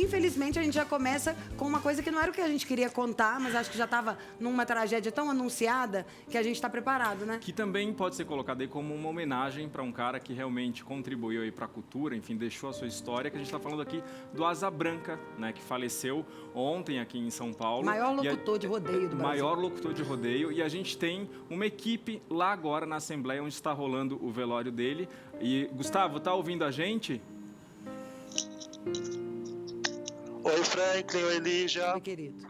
infelizmente, a gente já começa com uma coisa que não era o que a gente queria contar, mas acho que já estava numa tragédia tão anunciada que a gente está preparado, né? Que também pode ser colocado aí como uma homenagem para um cara que realmente contribuiu aí para a cultura, enfim, deixou a sua história, que a gente está falando aqui do Asa Branca, né, que faleceu ontem aqui em São Paulo. Maior locutor de rodeio do Brasil. Maior locutor de rodeio. E a gente tem uma equipe lá agora na Assembleia, onde está rolando o velório dele. E, Gustavo, tá ouvindo a gente? Oi, Franklin, oi, Lígia. Oi, querido.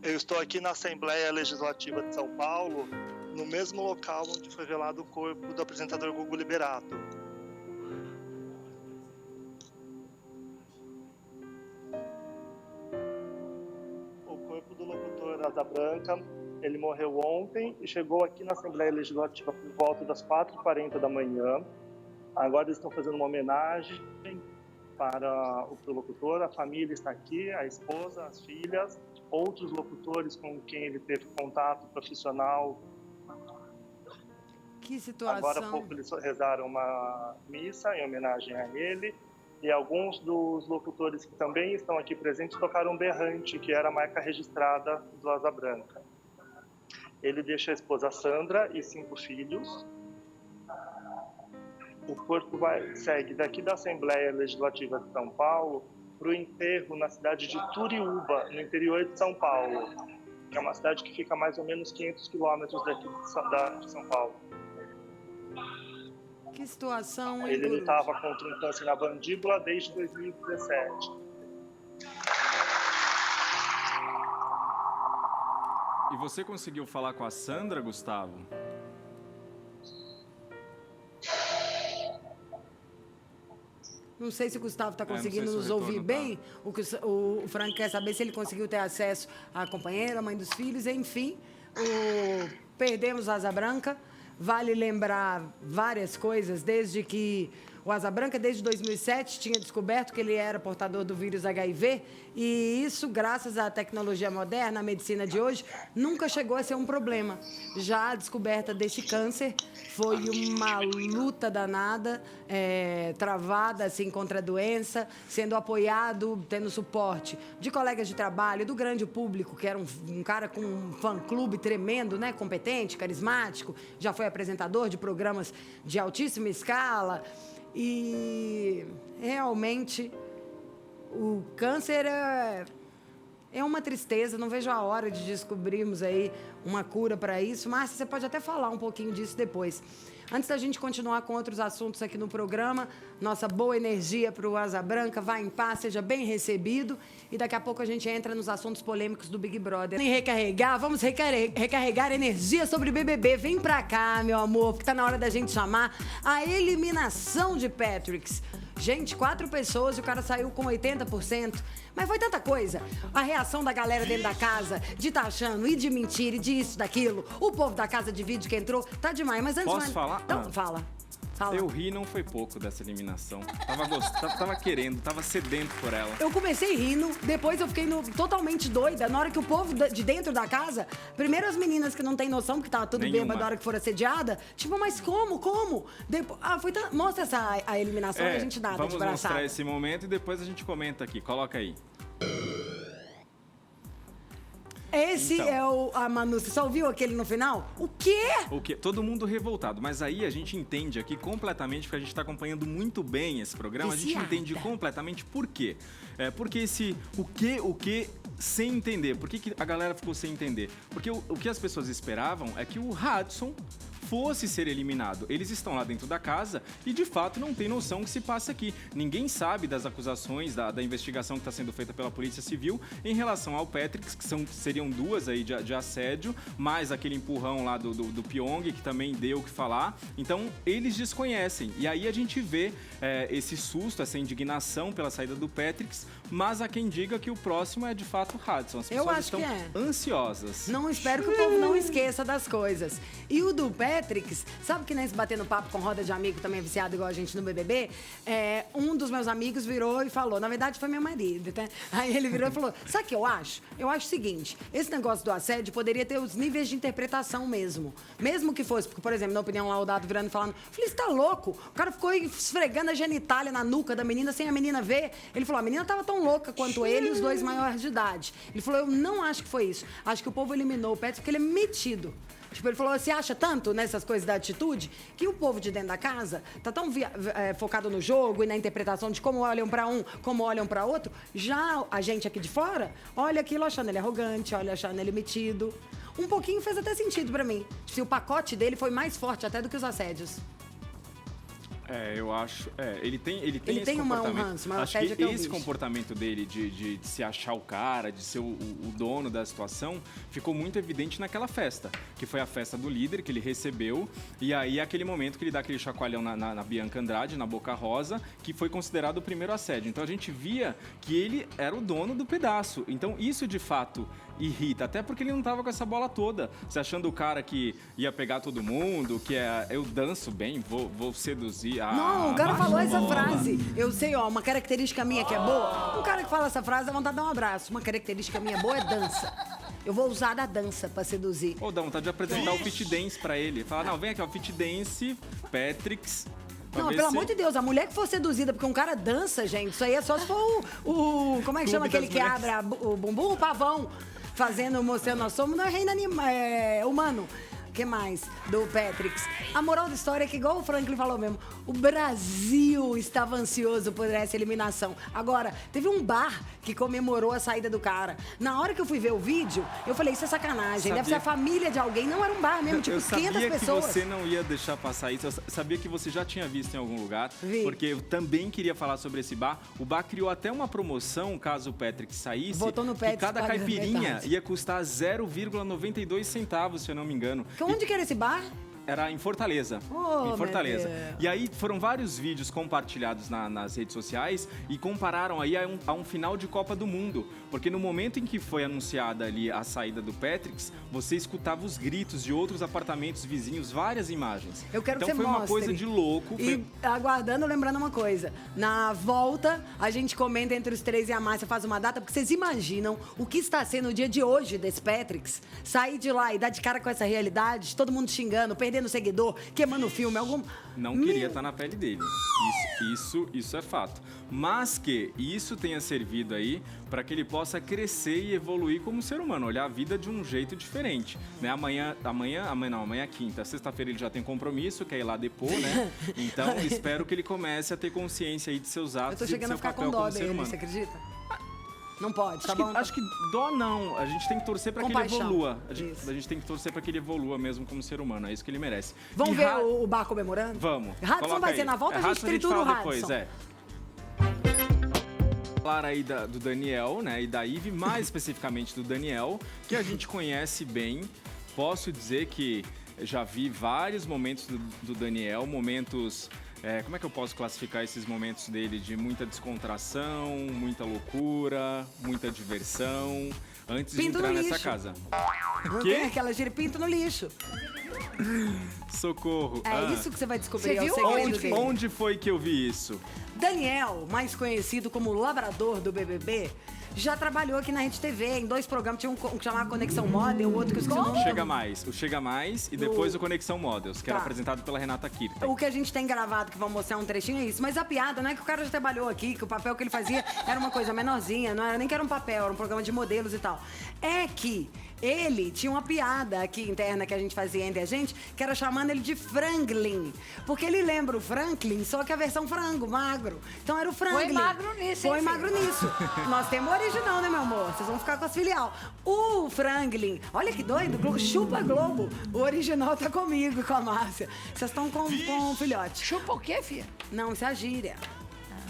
Eu estou aqui na Assembleia Legislativa de São Paulo, no mesmo local onde foi velado o corpo do apresentador Gugu Liberato. O corpo do locutor Asa Branca, ele morreu ontem e chegou aqui na Assembleia Legislativa por volta das 4h40 da manhã. Agora eles estão fazendo uma homenagem para o locutor, a família está aqui, a esposa, as filhas, outros locutores com quem ele teve contato profissional. Que situação. Agora há pouco eles rezaram uma missa em homenagem a ele, e alguns dos locutores que também estão aqui presentes tocaram um berrante, que era a marca registrada do Asa Branca. Ele deixa a esposa Sandra e 5 filhos. O corpo segue daqui da Assembleia Legislativa de São Paulo para o enterro na cidade de Turiúba, no interior de São Paulo, que é uma cidade que fica a mais ou menos 500 quilômetros daqui de São Paulo. Que situação, hein, Ele lutava contra um câncer na mandíbula desde 2017. E você conseguiu falar com a Sandra, Gustavo? Não sei se o Gustavo está conseguindo se o nos ouvir retorno bem. O Frank quer saber se ele conseguiu ter acesso à companheira, à mãe dos filhos, enfim. Perdemos a Asa Branca. Vale lembrar várias coisas, desde que o Asa Branca, desde 2007, tinha descoberto que ele era portador do vírus HIV, e isso, graças à tecnologia moderna, à medicina de hoje, nunca chegou a ser um problema. Já a descoberta deste câncer foi uma luta danada, travada assim, contra a doença, sendo apoiado, tendo suporte de colegas de trabalho, do grande público, que era um cara com um fã-clube tremendo, né, competente, carismático, já foi apresentador de programas de altíssima escala. E realmente o câncer é uma tristeza, não vejo a hora de descobrirmos aí uma cura para isso. Márcia, você pode até falar um pouquinho disso depois. Antes da gente continuar com outros assuntos aqui no programa, nossa boa energia para o Asa Branca, vá em paz, seja bem recebido. E daqui a pouco a gente entra nos assuntos polêmicos do Big Brother. E recarregar, vamos recarregar energia sobre BBB. Vem pra cá, meu amor, porque tá na hora da gente chamar a eliminação de Patricks. Gente, 4 pessoas e o cara saiu com 80%. Mas foi tanta coisa. A reação da galera dentro da casa, de tá achando, e de mentira, e de isso, daquilo. O povo da casa de vídeo que entrou, tá demais. Mas antes... Posso falar? Então, fala. Eu ri, não foi pouco dessa eliminação. Tava querendo, tava sedento por ela. Eu comecei rindo, depois eu fiquei totalmente doida. Na hora que o povo de dentro da casa, primeiro as meninas que não tem noção, porque tava tudo bêbado na hora que for assediada, tipo, mas como? Depois, mostra a eliminação e a gente nada vamos de braçada. mostrar esse momento e depois a gente comenta aqui. Coloca aí. Esse então, é a Manu. Você só ouviu aquele no final? O quê? O quê? Todo mundo revoltado. Mas aí a gente entende aqui completamente, porque a gente está acompanhando muito bem esse programa, a gente entende completamente por quê. Porque esse o quê sem entender. Por que a galera ficou sem entender? Porque o que as pessoas esperavam é que o Hudson fosse ser eliminado. Eles estão lá dentro da casa e, de fato, não tem noção do que se passa aqui. Ninguém sabe das acusações, da investigação que está sendo feita pela Polícia Civil em relação ao Patrick, que seriam 2 aí de assédio, mais aquele empurrão lá do Pyong, que também deu o que falar. Então, eles desconhecem. E aí a gente vê esse susto, essa indignação pela saída do Patrick, mas há quem diga que o próximo é, de fato, o Hudson. As pessoas estão ansiosas. Não espero que o povo não esqueça das coisas. E o do Patrick, Patrix, sabe que nesse batendo papo com roda de amigo também é viciado igual a gente no BBB? Um dos meus amigos virou e falou, na verdade foi meu marido, tá? Aí ele virou e falou, sabe o que eu acho? Eu acho o seguinte, esse negócio do assédio poderia ter os níveis de interpretação mesmo. Mesmo que fosse, porque, por exemplo, na opinião lá o Dado virando e falando, falei, você tá louco? O cara ficou esfregando a genitália na nuca da menina sem a menina ver. Ele falou, a menina tava tão louca quanto ele e os dois maiores de idade. Ele falou, eu não acho que foi isso. Acho que o povo eliminou o Patrick porque ele é metido. Tipo, ele falou, você acha tanto nessas coisas da atitude que o povo de dentro da casa tá tão focado no jogo e na interpretação de como olham pra um, como olham pra outro. Já a gente aqui de fora olha aquilo achando ele arrogante, olha achando ele metido. Um pouquinho fez até sentido pra mim. Se o pacote dele foi mais forte até do que os assédios. Eu acho. Ele tem esse um comportamento. ranço, mas acho assédio que é que é um esse bicho. comportamento dele de se achar o cara, de ser o dono da situação, ficou muito evidente naquela festa, que foi a festa do líder que ele recebeu. E aí, aquele momento que ele dá aquele chacoalhão na Bianca Andrade, na Boca Rosa, que foi considerado o primeiro assédio. Então a gente via que ele era o dono do pedaço. Então isso de fato irrita, até porque ele não tava com essa bola toda, se achando o cara que ia pegar todo mundo, que eu danço bem, vou seduzir. Não, o cara falou essa frase. Eu sei, uma característica minha que é boa. Um cara que fala essa frase dá vontade de dar um abraço. Uma característica minha boa é dança. Eu vou usar da dança pra seduzir. Dá vontade de apresentar o Fit Dance pra ele. Fala, não, vem aqui, ó, Fit Dance, Patrix. Não, pelo amor de Deus, a mulher que for seduzida porque um cara dança, gente, isso aí é só se for o como é que chama aquele que abre o bumbum? O pavão. Mostrando nós somos, não é reino humano. O que mais? Do Patrix. A moral da história é que, igual o Franklin falou mesmo, o Brasil estava ansioso por essa eliminação. Agora, teve um bar que comemorou a saída do cara. Na hora que eu fui ver o vídeo, eu falei, isso é sacanagem. Deve ser a família de alguém. Não era um bar mesmo, tipo 500 pessoas. Eu sabia que você não ia deixar passar isso. Eu sabia que você já tinha visto em algum lugar. Vi. Porque eu também queria falar sobre esse bar. O bar criou até uma promoção, caso o Patrick saísse. Votou no Patrick, que cada pagando caipirinha metade. ia custar 0,92 centavos, se eu não me engano. Onde que era esse bar? Era em Fortaleza. Oh, em Fortaleza. meu Deus. E aí foram vários vídeos compartilhados nas redes sociais e compararam aí a um final de Copa do Mundo. Porque no momento em que foi anunciada ali a saída do Patrix, você escutava os gritos de outros apartamentos vizinhos, várias imagens. Eu quero então que você foi uma mostre. coisa de louco. E aguardando, lembrando uma coisa. Na volta, a gente comenta entre os três e a Márcia faz uma data, porque vocês imaginam o que está sendo o dia de hoje desse Patrix? Sair de lá e dar de cara com essa realidade, todo mundo xingando, perdendo seguidor, queimando o filme, Não queria estar na pele dele. Isso é fato. Mas que isso tenha servido aí para que ele possa crescer e evoluir como ser humano, olhar a vida de um jeito diferente, né? Amanhã é quinta, sexta-feira ele já tem compromisso, quer ir lá depor, né? Então espero que ele comece a ter consciência aí de seus atos Eu tô e de chegando a seu ficar papel com dó como ser dele, humano. você acredita? Não pode, tá Acho bom? que, acho que dó não, a gente tem que torcer para que ele Compaixão. evolua. A Isso. gente tem que torcer para que ele evolua mesmo como ser humano, é isso que ele merece. Vamos E ver o bar comemorando? Vamos. Radisson Coloca vai aí. ser na volta, a gente Radisson tritura o fala Radisson. depois, Falar aí do Daniel, né, e da Ivy, mais especificamente do Daniel, que a gente conhece bem. Posso dizer que já vi vários momentos do Daniel, momentos... como é que eu posso classificar esses momentos dele de muita descontração, muita loucura, muita diversão, antes Pinto de entrar no nessa lixo. casa? Não Quê? tem aquela gira pinto no lixo. Socorro. É isso que você vai descobrir, Você é o viu segredo dele. Onde foi que eu vi isso? Daniel, mais conhecido como Labrador do BBB, já trabalhou aqui na Rede TV, em 2 programas. Tinha um que chamava Conexão Model, o outro que eu esqueci o nome. O Chega Mais e depois o Conexão Models, que era Tá. apresentado pela Renata Kirten. O que a gente tem gravado, que vão mostrar um trechinho, é isso. Mas a piada não é que o cara já trabalhou aqui, que o papel que ele fazia era uma coisa menorzinha, não era nem que era um papel, era um programa de modelos e tal. É que ele tinha uma piada aqui interna que a gente fazia entre a gente, que era chamando ele de Franklin. Porque ele lembra o Franklin, só que a versão frango, magro. Então era o Franklin. Foi magro nisso, hein, Foi filho? magro nisso. Nós temos o original, né, meu amor? Vocês vão ficar com as filial. O Franklin, olha que doido, chupa Globo. O original tá comigo, com a Márcia. Vocês estão com o filhote. Chupa o quê, filha? Não, isso é a gíria.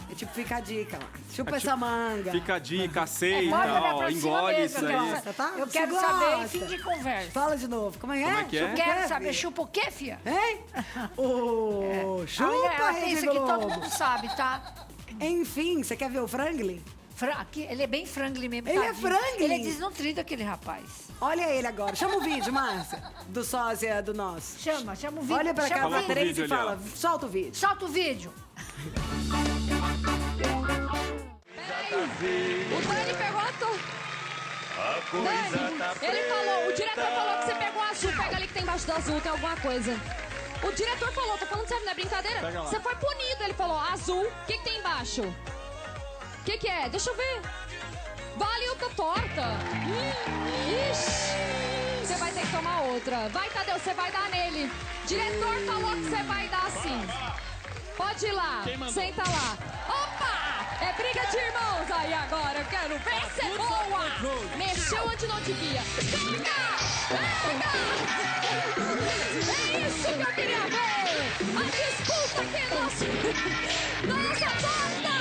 É tipo, fica a dica lá. Chupa essa manga. Fica a dica, aceita, Pode olhar pra cima engole mesmo, isso que aí. Gosta, tá? Eu Você quero gosta. saber em fim de conversa. Fala de novo. Como é Como é que é? Eu quero saber, filha? chupa o quê, filha? Hein? Chupa, Ela Rede pensa que todo Globo. mundo sabe, tá? Enfim, você quer ver o Franklin? Ele é bem franglin mesmo. Ele é tadinho. franglin? Ele é desnutrido, aquele rapaz. Olha ele agora. Chama o vídeo, Márcia, do sósia do nosso. Chama o vídeo. Olha pra cá, Chama pra o vídeo. três e ali, fala. Solta o vídeo. Solta o vídeo. O Dani pegou a Dani, ele falou, o diretor falou que você pegou azul, pega ali que tem embaixo do azul, tem alguma coisa. O diretor falou, tô falando sério, não é brincadeira? Você foi punido, ele falou, azul, o que tem embaixo? O que é? Deixa eu ver. Vale outra torta. Ixi, você vai ter que tomar outra. Vai, Tadeu, você vai dar nele. Diretor falou que você vai dar assim. Pode ir lá, senta lá. Opa! É briga de irmãos aí agora, eu quero ver ser boa! Mexeu onde não devia. Pega! É isso que eu queria ver! A disputa que nossa torta!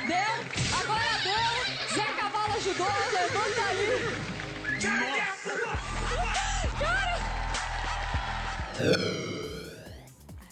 Deu, agora deu! Zé Cavalo ajudou, levanta aí! Cara!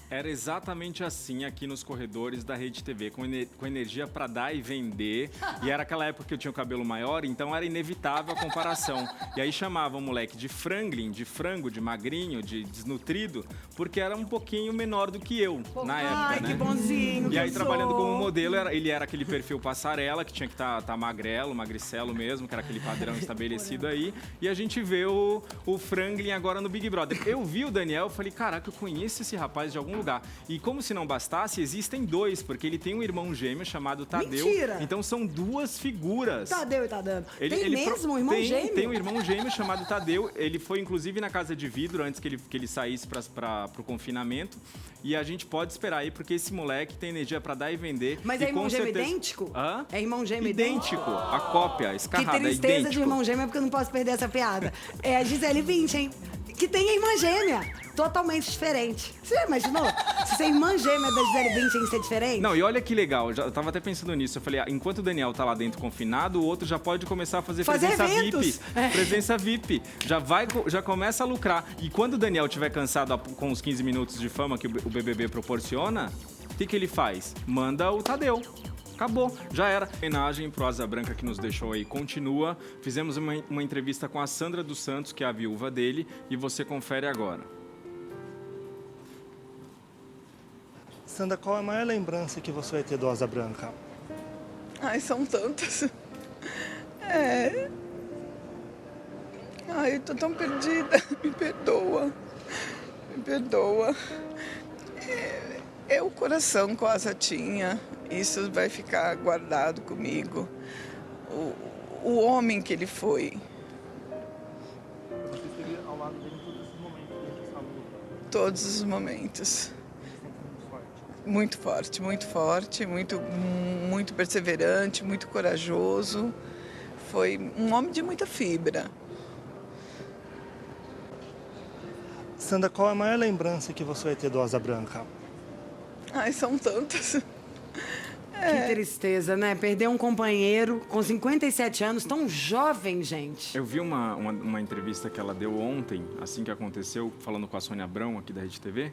Era exatamente assim aqui nos corredores da Rede TV, com energia para dar e vender. E era aquela época que eu tinha o cabelo maior, então era inevitável a comparação. E aí chamava o moleque de franglin, de frango, de magrinho, de desnutrido, porque era um pouquinho menor do que eu na época, Ai, né? que bonzinho. E aí, que trabalhando sou. como modelo, ele era aquele perfil passarela, que tinha que estar magrelo, magricelo mesmo, que era aquele padrão estabelecido aí. E a gente vê o franglin agora no Big Brother. Eu vi o Daniel, falei, caraca, eu conheço esse rapaz de algum lugar. E como se não bastasse, existem dois, porque ele tem um irmão gêmeo chamado Tadeu. Mentira! Então são duas figuras. Tadeu e tá dando. Tem Ele mesmo um irmão gêmeo? Tem um irmão gêmeo chamado Tadeu. Ele foi, inclusive, na Casa de Vidro antes que ele saísse para o confinamento. E a gente pode esperar aí, porque esse moleque tem energia para dar e vender. Mas e é irmão com gêmeo certeza... idêntico? Hã? É irmão gêmeo idêntico. A cópia, Que escarrada, tristeza idêntico. de irmão gêmeo, porque eu não posso perder essa piada. É a Gisele Bündchen, que tem a irmã gêmea. Totalmente diferente. Você já imaginou? Se você é irmã gêmea da Gisele Bündchen ser diferente? Não, e olha que legal, eu tava até pensando nisso. Eu falei, enquanto o Daniel tá lá dentro confinado, o outro já pode começar a fazer presença eventos. VIP. Presença VIP. Já começa a lucrar. E quando o Daniel tiver cansado com os 15 minutos de fama que o BBB proporciona, o que ele faz? Manda o Tadeu. Acabou, já era. A homenagem pro Asa Branca que nos deixou aí continua. Fizemos uma entrevista com a Sandra dos Santos, que é a viúva dele, e você confere agora. Sandra, qual é a maior lembrança que você vai ter do Asa Branca? Ai, são tantas. Ai, eu tô tão perdida. Me perdoa. Me perdoa. É o coração que o Asa tinha. Isso vai ficar guardado comigo. O homem que ele foi. Você esteve ao lado dele em todos esses momentos durante essa luta. Todos os momentos. Muito forte, muito perseverante, muito corajoso. Foi um homem de muita fibra. Sandra, qual é a maior lembrança que você vai ter do Asa Branca? Ai, são tantas. Que tristeza, né? Perder um companheiro com 57 anos, tão jovem, gente. Eu vi uma entrevista que ela deu ontem, assim que aconteceu, falando com a Sônia Abrão, aqui da Rede TV,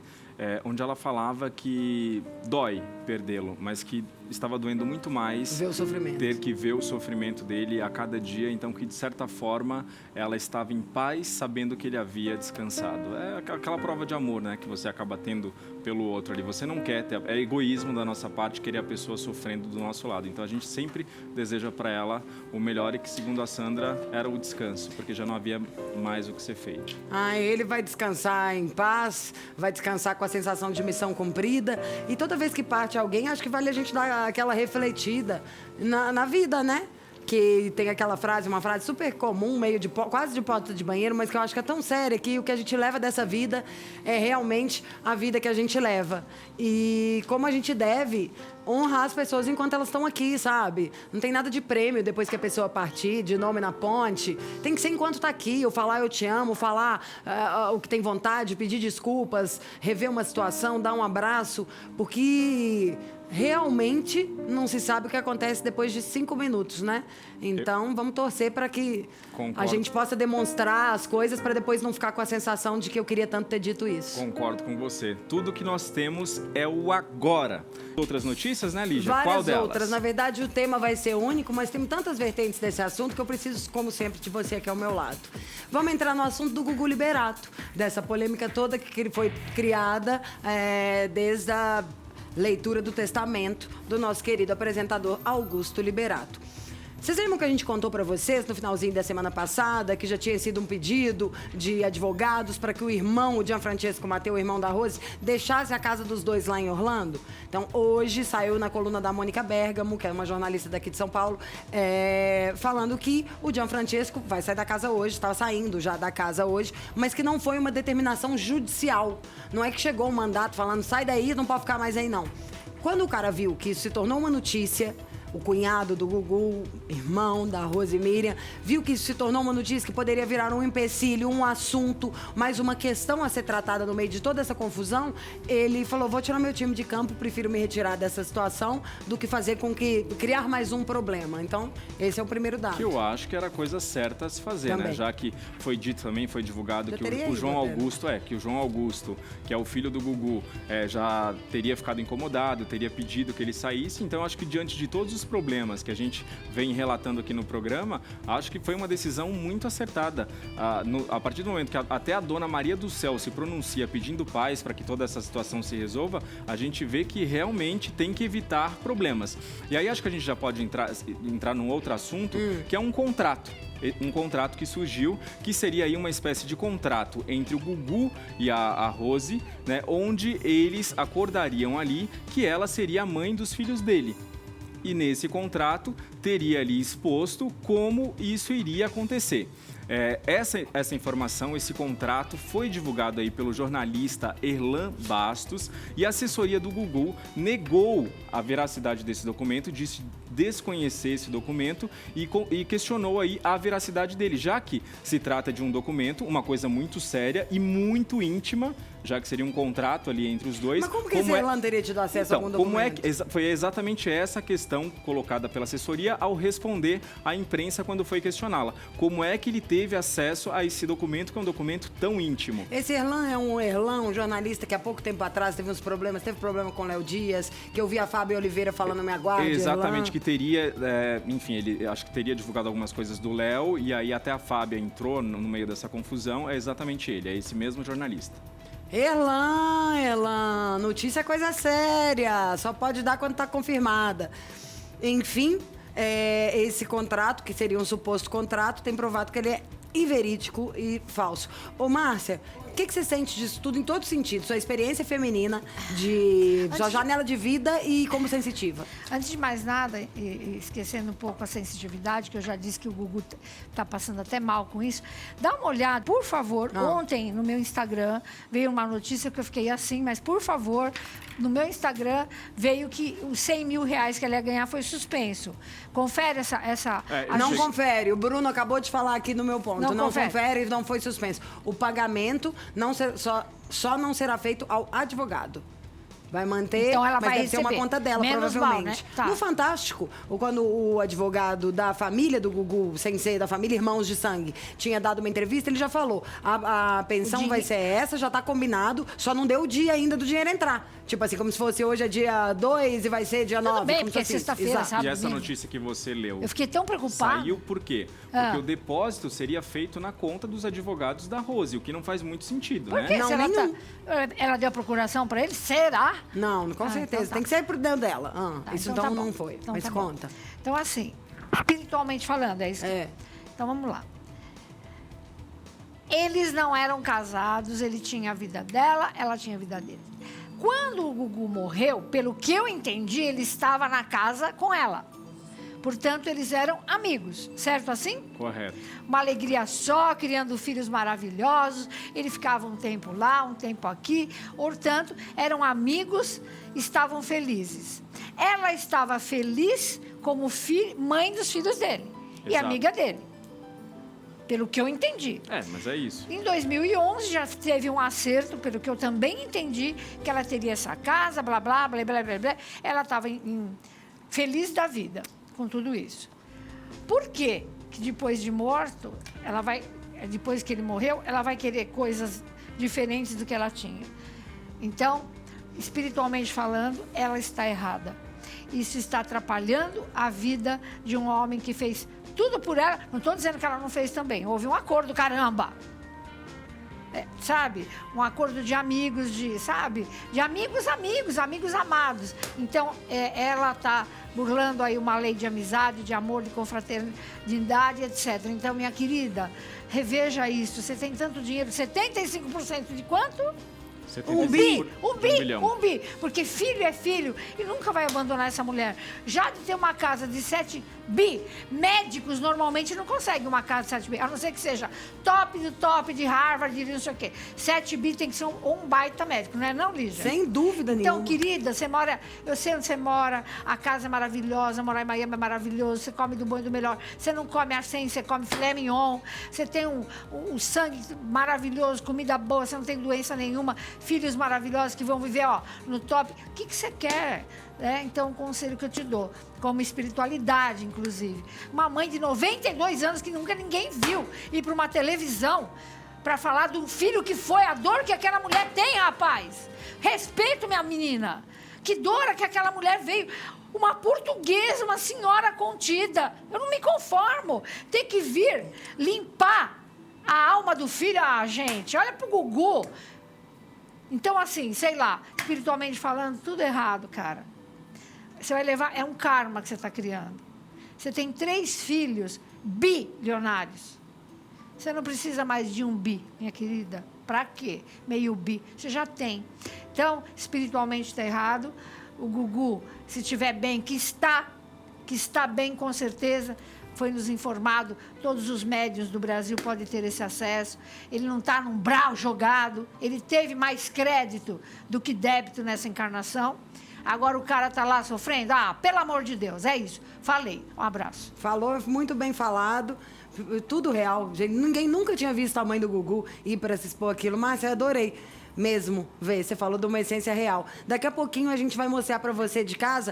onde ela falava que dói perdê-lo, mas que estava doendo muito mais Ver o sofrimento. ter que ver o sofrimento dele a cada dia, então que de certa forma ela estava em paz sabendo que ele havia descansado. É aquela prova de amor, né, que você acaba tendo pelo outro ali. Você não quer ter, é egoísmo da nossa parte querer a pessoa sofrendo do nosso lado. Então a gente sempre deseja para ela o melhor, e que, segundo a Sandra, era o descanso, porque já não havia mais o que ser feito. Ele vai descansar em paz, vai descansar com a sensação de missão cumprida. E toda vez que parte alguém, acho que vale a gente dar aquela refletida na vida, né? Que tem aquela frase, uma frase super comum, meio de quase de porta de banheiro, mas que eu acho que é tão séria que o que a gente leva dessa vida é realmente a vida que a gente leva. E como a gente deve honrar as pessoas enquanto elas estão aqui, sabe? Não tem nada de prêmio depois que a pessoa partir, de nome na ponte. Tem que ser enquanto tá aqui, ou falar eu te amo, falar o que tem vontade, pedir desculpas, rever uma situação, dar um abraço, porque realmente não se sabe o que acontece depois de 5 minutos, né? Então, vamos torcer para que a gente possa demonstrar as coisas para depois não ficar com a sensação de que eu queria tanto ter dito isso. Concordo com você. Tudo que nós temos é o agora. Outras notícias, né, Lígia? Qual Várias delas? outras. Na verdade, o tema vai ser único, mas tem tantas vertentes desse assunto que eu preciso, como sempre, de você aqui ao meu lado. Vamos entrar no assunto do Gugu Liberato, dessa polêmica toda que foi criada desde a leitura do testamento do nosso querido apresentador Augusto Liberato. Vocês lembram que a gente contou para vocês no finalzinho da semana passada que já tinha sido um pedido de advogados para que o irmão, o Gianfrancesco Matteo, o irmão da Rose, deixasse a casa dos dois lá em Orlando? Então, hoje saiu na coluna da Mônica Bergamo, que é uma jornalista daqui de São Paulo, falando que o Gianfrancesco vai sair da casa hoje, estava saindo já da casa hoje, mas que não foi uma determinação judicial. Não é que chegou um mandato falando, sai daí, não pode ficar mais aí, não. Quando o cara viu que isso se tornou uma notícia, o cunhado do Gugu, irmão da Rose e Miriam, viu que isso se tornou uma notícia que poderia virar um empecilho, um assunto, mais uma questão a ser tratada no meio de toda essa confusão, ele falou, vou tirar meu time de campo, prefiro me retirar dessa situação do que fazer com que criar mais um problema. Então, esse é o primeiro dado. Que eu acho que era a coisa certa a se fazer, também, né? Já que foi dito também, foi divulgado já que o João Augusto, que o João Augusto, que é o filho do Gugu, já teria ficado incomodado, teria pedido que ele saísse. Então, acho que diante de todos os problemas que a gente vem relatando aqui no programa, acho que foi uma decisão muito acertada. A partir do momento que até a dona Maria do Céu se pronuncia pedindo paz para que toda essa situação se resolva, a gente vê que realmente tem que evitar problemas. E aí acho que a gente já pode entrar num outro assunto, que é um contrato. Um contrato que surgiu, que seria aí uma espécie de contrato entre o Gugu e a Rose, né, onde eles acordariam ali que ela seria a mãe dos filhos dele. E nesse contrato teria ali exposto como isso iria acontecer. Essa informação, esse contrato foi divulgado aí pelo jornalista Erlan Bastos e a assessoria do Gugu negou a veracidade desse documento, disse desconhecer esse documento e questionou aí a veracidade dele, já que se trata de um documento, uma coisa muito séria e muito íntima, já que seria um contrato ali entre os dois. Mas como que esse Erlan teria tido acesso a algum documento? Foi exatamente essa questão colocada pela assessoria ao responder à imprensa quando foi questioná-la. Como é que ele teve acesso a esse documento, que é um documento tão íntimo? Esse Erlan é um jornalista que há pouco tempo atrás teve problema com o Léo Dias, que eu vi a Fábio Oliveira falando, me aguarde, exatamente, Erlan. Que teria, enfim, ele acho que teria divulgado algumas coisas do Léo e aí até a Fábia entrou no meio dessa confusão. É exatamente ele, é esse mesmo jornalista. Erlan, notícia é coisa séria, só pode dar quando está confirmada. Enfim, esse contrato, que seria um suposto contrato, tem provado que ele é inverídico e falso. Ô, Márcia, o que você sente disso tudo em todo sentido? Sua experiência feminina, sua janela de vida e como sensitiva. Antes de mais nada, e esquecendo um pouco a sensitividade, que eu já disse que o Gugu tá passando até mal com isso, dá uma olhada, por favor. Ontem, no meu Instagram, veio uma notícia que eu fiquei assim, mas por favor, no meu Instagram veio que os 100 mil reais que ela ia ganhar foi suspenso. Confere essa não confere. O Bruno acabou de falar aqui no meu ponto. Não confere e não foi suspenso. O pagamento só não será feito ao advogado. Vai manter, então ela mas vai deve ser uma conta dela, menos provavelmente. mal, né? Tá. No Fantástico, quando o advogado da família do Gugu, sem ser da família Irmãos de Sangue, tinha dado uma entrevista, ele já falou, a pensão vai ser essa, já tá combinado, só não deu o dia ainda do dinheiro entrar. Tipo assim, como se fosse hoje é dia 2 e vai ser dia 9. Tudo bem, porque é sexta-feira, sabe? E essa notícia que você leu? Eu fiquei tão preocupada. Saiu por quê? Porque o depósito seria feito na conta dos advogados da Rose, o que não faz muito sentido, por né? Que? Não, nenhum. Ela deu a procuração para ele? Será? Não, com certeza. Então tá. Tem que ser por dentro dela. Isso então tá não bom. foi. Então mas tá conta. Bom. Então, assim, espiritualmente falando, é isso? Então, vamos lá. Eles não eram casados, ele tinha a vida dela, ela tinha a vida dele. Quando o Gugu morreu, pelo que eu entendi, ele estava na casa com ela. Portanto, eles eram amigos, certo assim? Correto. Uma alegria só, criando filhos maravilhosos. Ele ficava um tempo lá, um tempo aqui. Portanto, eram amigos, estavam felizes. Ela estava feliz como mãe dos filhos dele. E Exato. amiga dele. pelo que eu entendi. Mas é isso. Em 2011 já teve um acerto, pelo que eu também entendi, que ela teria essa casa, blá, blá, blá, blá, blá, blá. Ela estava feliz da vida com tudo isso. Por quê? Que depois de morto, depois que ele morreu, ela vai querer coisas diferentes do que ela tinha. Então, espiritualmente falando, ela está errada. Isso está atrapalhando a vida de um homem que fez tudo por ela. Não estou dizendo que ela não fez também. Houve um acordo, caramba. Sabe? Um acordo de amigos, sabe? De amigos amados. Então, ela está burlando aí uma lei de amizade, de amor, de confraternidade, etc. Então, minha querida, reveja isso. Você tem tanto dinheiro, 75% de quanto? Um bi. Porque filho é filho e nunca vai abandonar essa mulher. Já de ter uma casa de 7 bi, médicos normalmente não conseguem uma casa de 7 bi, a não ser que seja top do top de Harvard, de não sei o quê. 7 bi tem que ser um baita médico, não é não, Lígia? Sem dúvida nenhuma. Então, querida, você mora, eu sei onde você mora, a casa é maravilhosa, morar em Miami é maravilhoso, você come do bom e do melhor, você não come arsen, você come filé mignon, você tem um sangue maravilhoso, comida boa, você não tem doença nenhuma, filhos maravilhosos que vão viver, no top. O que você quer? Então, um conselho que eu te dou, como espiritualidade, inclusive. Uma mãe de 92 anos que nunca ninguém viu ir para uma televisão para falar de um filho que foi a dor que aquela mulher tem, rapaz. Respeito, minha menina. Que dor que aquela mulher veio. Uma portuguesa, uma senhora contida. Eu não me conformo. Tem que vir limpar a alma do filho. Gente, olha pro Gugu. Então, assim, sei lá, espiritualmente falando, tudo errado, cara. Você vai levar... É um karma que você está criando. Você tem 3 filhos bilionários. Você não precisa mais de um bi, minha querida. Para quê? Meio bi. Você já tem. Então, espiritualmente está errado. O Gugu, se estiver bem, que está bem com certeza... Foi nos informado, todos os médiuns do Brasil podem ter esse acesso. Ele não está num brau jogado, ele teve mais crédito do que débito nessa encarnação. Agora o cara está lá sofrendo. Pelo amor de Deus, é isso. Falei, um abraço. Falou, muito bem falado, tudo real. Ninguém nunca tinha visto a mãe do Gugu ir para se expor aquilo, mas eu adorei. Mesmo, você falou de uma essência real. Daqui a pouquinho a gente vai mostrar pra você de casa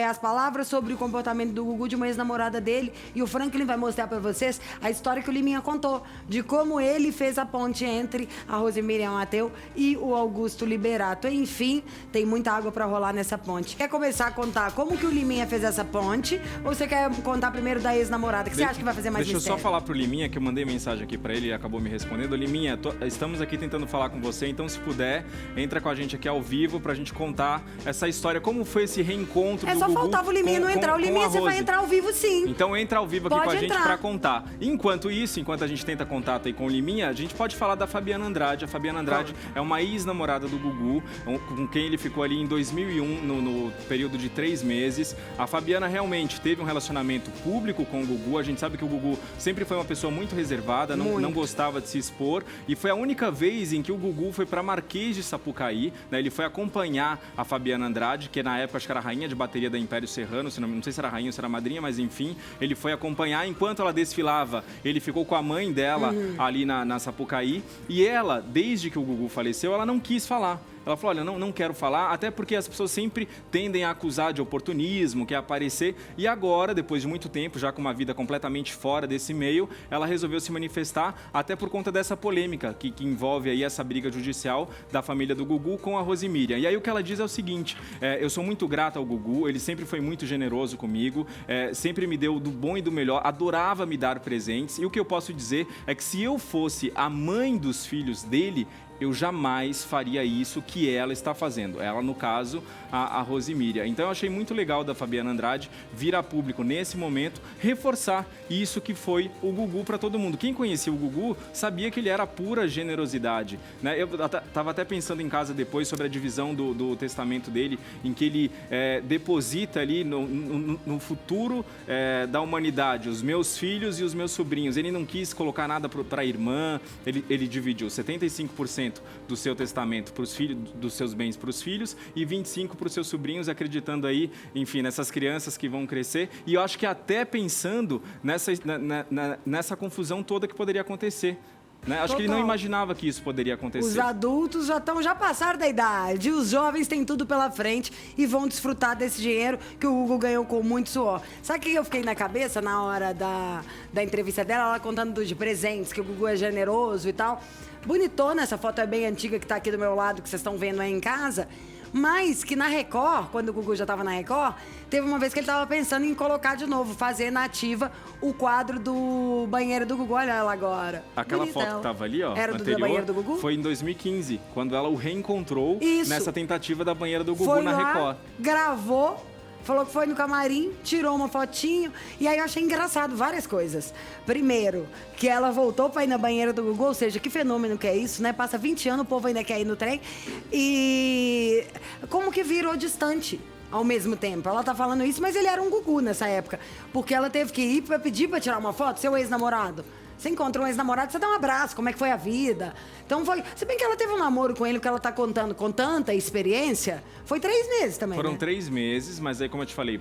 as palavras sobre o comportamento do Gugu de uma ex-namorada dele, e o Franklin vai mostrar pra vocês a história que o Liminha contou, de como ele fez a ponte entre a Rosemiriam Mateu e o Augusto Liberato. Enfim, tem muita água pra rolar nessa ponte. Quer começar a contar como que o Liminha fez essa ponte, ou você quer contar primeiro da ex-namorada, que você acha que vai fazer mais mistério? Deixa eu só falar pro Liminha, que eu mandei mensagem aqui pra ele e acabou me respondendo. Liminha, estamos aqui tentando falar com você, então se puder, entra com a gente aqui ao vivo pra gente contar essa história, como foi esse reencontro do Gugu. Só faltava o Liminha não entrar. O Liminha você vai entrar ao vivo sim. Então entra ao vivo aqui com a gente pra contar. Enquanto isso, enquanto a gente tenta contato aí com o Liminha, a gente pode falar da Fabiana Andrade. A Fabiana Andrade é uma ex-namorada do Gugu, com quem ele ficou ali em 2001, no período de 3 meses. A Fabiana realmente teve um relacionamento público com o Gugu. A gente sabe que o Gugu sempre foi uma pessoa muito reservada, não gostava de se expor. E foi a única vez em que o Gugu foi pra Marquês de Sapucaí, né? Ele foi acompanhar a Fabiana Andrade, que na época acho que era a rainha de bateria da Império Serrano, não sei se era rainha ou se era madrinha, mas enfim, ele foi acompanhar. Enquanto ela desfilava, ele ficou com a mãe dela ali na Sapucaí, e ela, desde que o Gugu faleceu, ela não quis falar. Ela falou, olha, não quero falar, até porque as pessoas sempre tendem a acusar de oportunismo, quer aparecer. E agora, depois de muito tempo, já com uma vida completamente fora desse meio, ela resolveu se manifestar, até por conta dessa polêmica que envolve aí essa briga judicial da família do Gugu com a Rosemiriam. E aí o que ela diz é o seguinte, eu sou muito grata ao Gugu, ele sempre foi muito generoso comigo, sempre me deu do bom e do melhor, adorava me dar presentes. E o que eu posso dizer é que se eu fosse a mãe dos filhos dele, eu jamais faria isso que ela está fazendo. Ela, no caso, a Rosemiriam. Então, eu achei muito legal da Fabiana Andrade vir a público, nesse momento, reforçar isso que foi o Gugu para todo mundo. Quem conhecia o Gugu sabia que ele era pura generosidade, né? Eu estava até pensando em casa depois sobre a divisão do testamento dele, em que ele deposita ali no futuro da humanidade, os meus filhos e os meus sobrinhos. Ele não quis colocar nada para a irmã, ele dividiu 75% 50% do seu testamento para os filhos, dos seus bens para os filhos e 25% para os seus sobrinhos, acreditando aí, enfim, nessas crianças que vão crescer. E eu acho que até pensando nessa confusão toda que poderia acontecer. Né? Acho que ele não imaginava que isso poderia acontecer. Os adultos já passaram da idade, os jovens têm tudo pela frente e vão desfrutar desse dinheiro que o Gugu ganhou com muito suor. Sabe o que eu fiquei na cabeça na hora da entrevista dela? Ela contando de presentes, que o Gugu é generoso e tal. Bonitona, essa foto é bem antiga que tá aqui do meu lado, que vocês estão vendo aí em casa. Mas que na Record, quando o Gugu já estava na Record, teve uma vez que ele estava pensando em colocar de novo, fazer na ativa o quadro do banheiro do Gugu. Olha ela agora. Aquela foto que estava ali, ó, era anterior, do banheiro do Gugu? foi em 2015, quando ela o reencontrou nessa tentativa da banheira do Gugu foi na lá, Record. Gravou, falou que foi no camarim, tirou uma fotinho. E aí eu achei engraçado várias coisas. Primeiro, que ela voltou pra ir na banheira do Gugu, ou seja, que fenômeno que é isso, né? Passa 20 anos, o povo ainda quer ir no trem. E como que virou distante ao mesmo tempo. Ela tá falando isso, mas ele era um Gugu nessa época. Porque ela teve que ir pra pedir pra tirar uma foto, seu ex-namorado. Você encontra um ex-namorado, você dá um abraço, como é que foi a vida? Então foi... Se bem que ela teve um namoro com ele, que ela tá contando com tanta experiência, foi 3 meses também, Foram né? 3 meses, mas aí, como eu te falei,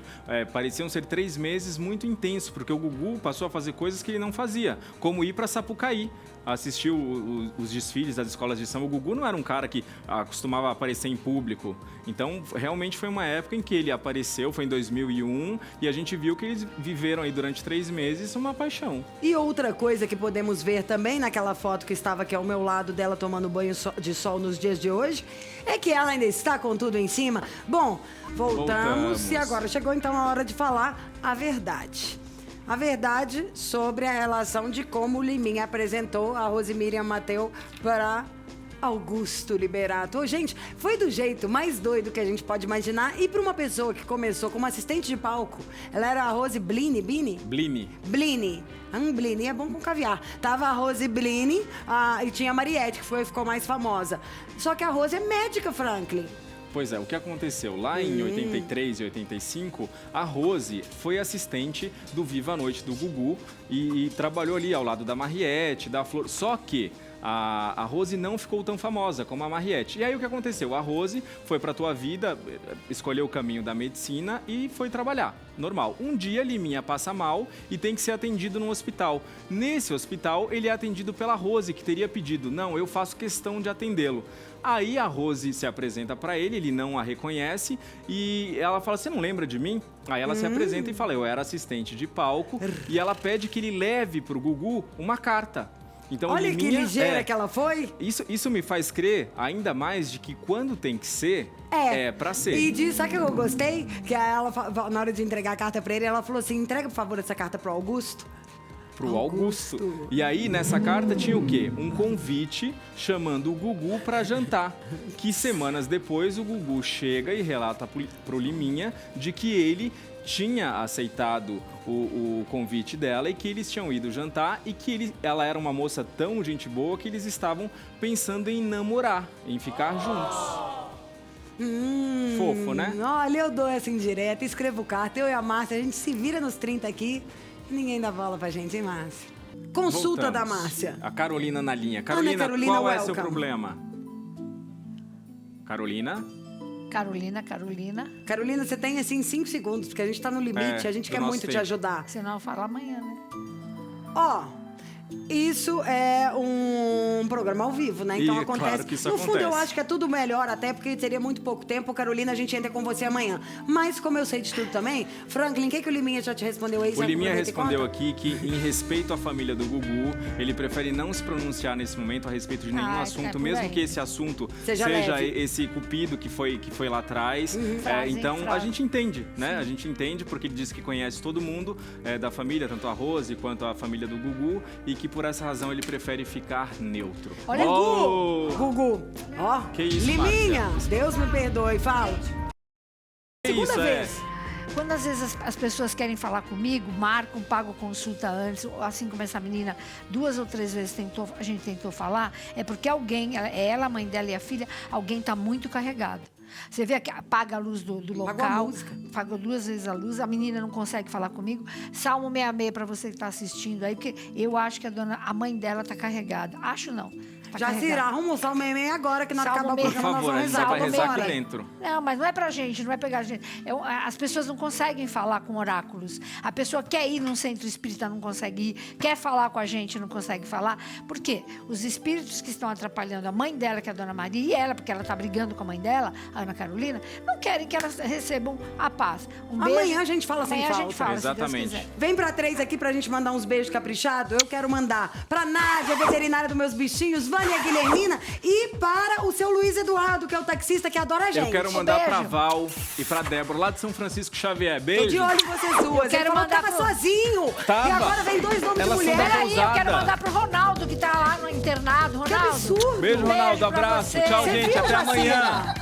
pareciam ser 3 meses muito intensos, porque o Gugu passou a fazer coisas que ele não fazia, como ir pra Sapucaí, assistir os desfiles das escolas de samba. O Gugu não era um cara que costumava aparecer em público. Então, realmente foi uma época em que ele apareceu, foi em 2001, e a gente viu que eles viveram aí durante 3 meses uma paixão. E outra coisa que podemos ver também naquela foto que estava aqui ao meu lado dela tomando banho de sol nos dias de hoje, é que ela ainda está com tudo em cima. Bom, voltamos. E agora chegou então a hora de falar a verdade. A verdade sobre a relação de como o Liminha apresentou a Rosemiriam Mateu para Augusto Liberato. Ô, gente, foi do jeito mais doido que a gente pode imaginar. E para uma pessoa que começou como assistente de palco, ela era a Rose Bini. Blini. Blini é bom com caviar. Tava a Rose Blini e tinha a Mariette, que ficou mais famosa. Só que a Rose é médica, Franklin. Pois é, o que aconteceu? Lá em 83 e 85, a Rose foi assistente do Viva a Noite do Gugu e trabalhou ali ao lado da Mariette, da Flor. Só que a Rose não ficou tão famosa como a Mariette. E aí o que aconteceu? A Rose foi pra tua vida, escolheu o caminho da medicina e foi trabalhar. Normal. Um dia, Liminha passa mal e tem que ser atendido no hospital. Nesse hospital, ele é atendido pela Rose, que teria pedido: não, eu faço questão de atendê-lo. Aí a Rose se apresenta pra ele não a reconhece e ela fala: você não lembra de mim? Aí ela se apresenta e fala: eu era assistente de palco. E ela pede que ele leve pro Gugu uma carta. Então, olha Liminha, que ligeira que ela foi. Isso me faz crer ainda mais de que quando tem que ser, é pra ser. E disso, sabe que eu gostei? Que ela, na hora de entregar a carta pra ele, ela falou assim: entrega, por favor, essa carta pro Augusto. Pro Augusto. E aí, nessa carta tinha o quê? Um convite chamando o Gugu pra jantar. Que semanas depois, o Gugu chega e relata pro Liminha de que ele tinha aceitado o convite dela e que eles tinham ido jantar e que ela era uma moça tão gente boa que eles estavam pensando em namorar, em ficar juntos. Fofo, né? Olha, eu dou essa indireta, escrevo carta, eu e a Márcia, a gente se vira nos 30 aqui e ninguém dá bola pra gente, hein, Márcia? Consulta da Márcia. A Carolina na linha. Carolina, qual é seu problema? Carolina, você tem assim 5 segundos, porque a gente tá no limite, a gente quer muito te ajudar. Senão eu falo amanhã, né? Ó, isso é um programa ao vivo, né? Então acontece. Claro que isso no acontece. fundo, eu acho que é tudo melhor, até porque seria muito pouco tempo. Carolina, a gente entra com você amanhã. Mas como eu sei de tudo também, Franklin, o que o Liminha já te respondeu aí? O Liminha respondeu aqui que, em respeito à família do Gugu, ele prefere não se pronunciar nesse momento a respeito de nenhum assunto, mesmo que esse assunto seja esse cupido que foi lá atrás. Então, a gente entende, né? Sim. A gente entende porque ele disse que conhece todo mundo da família, tanto a Rose quanto a família do Gugu, e que por essa razão ele prefere ficar neutro. Olha, Gugu! Ó, que isso, Liminha, Márcia? Deus me perdoe, fala. Segunda vez. Quando às vezes as pessoas querem falar comigo, marcam, pagam consulta antes, assim como essa menina 2 ou 3 vezes a gente tentou falar, é porque alguém, ela, a mãe dela e a filha, alguém está muito carregado. Você vê que apaga a luz do local, apaga 2 vezes a luz, a menina não consegue falar comigo. Salmo 66 para você que está assistindo aí, porque eu acho que a mãe dela está carregada. Acho não. Jacira, arruma o Salmemem agora, que na hora que acabar o programa nós Por favor, vamos a gente rezar. vai rezar aqui Vambora. dentro. Não, mas não é pra gente, não é pegar a gente. As pessoas não conseguem falar com oráculos. A pessoa quer ir num centro espírita, não consegue ir. Quer falar com a gente, não consegue falar. Por quê? Os espíritos que estão atrapalhando a mãe dela, que é a Dona Maria, e ela, porque ela está brigando com a mãe dela, a Ana Carolina, não querem que elas recebam a paz. Amanhã a gente fala sem Amanhã a falta. gente fala, Exatamente. se Deus quiser. Vem pra 3 aqui pra gente mandar uns beijos caprichados. Eu quero mandar pra Nádia, veterinária dos meus bichinhos, Vânia Guilhermina, e para o seu Luiz Eduardo, que é o taxista que adora a gente. Eu quero mandar pra beijo. Val e pra Débora, lá de São Francisco Xavier. Tô Beijo. de olho em vocês duas. quero Ele falou que mandar tava pro- sozinho. Tava. E agora vem 2 nomes Elas de são mulher. da Peraí, eu quero Ousada. mandar pro Ronaldo, que tá lá no internado. Ronaldo. absurdo. Beijo, Um Ronaldo. pra Abraço. você. Tchau, Você gente. viu, Até Jacira? amanhã.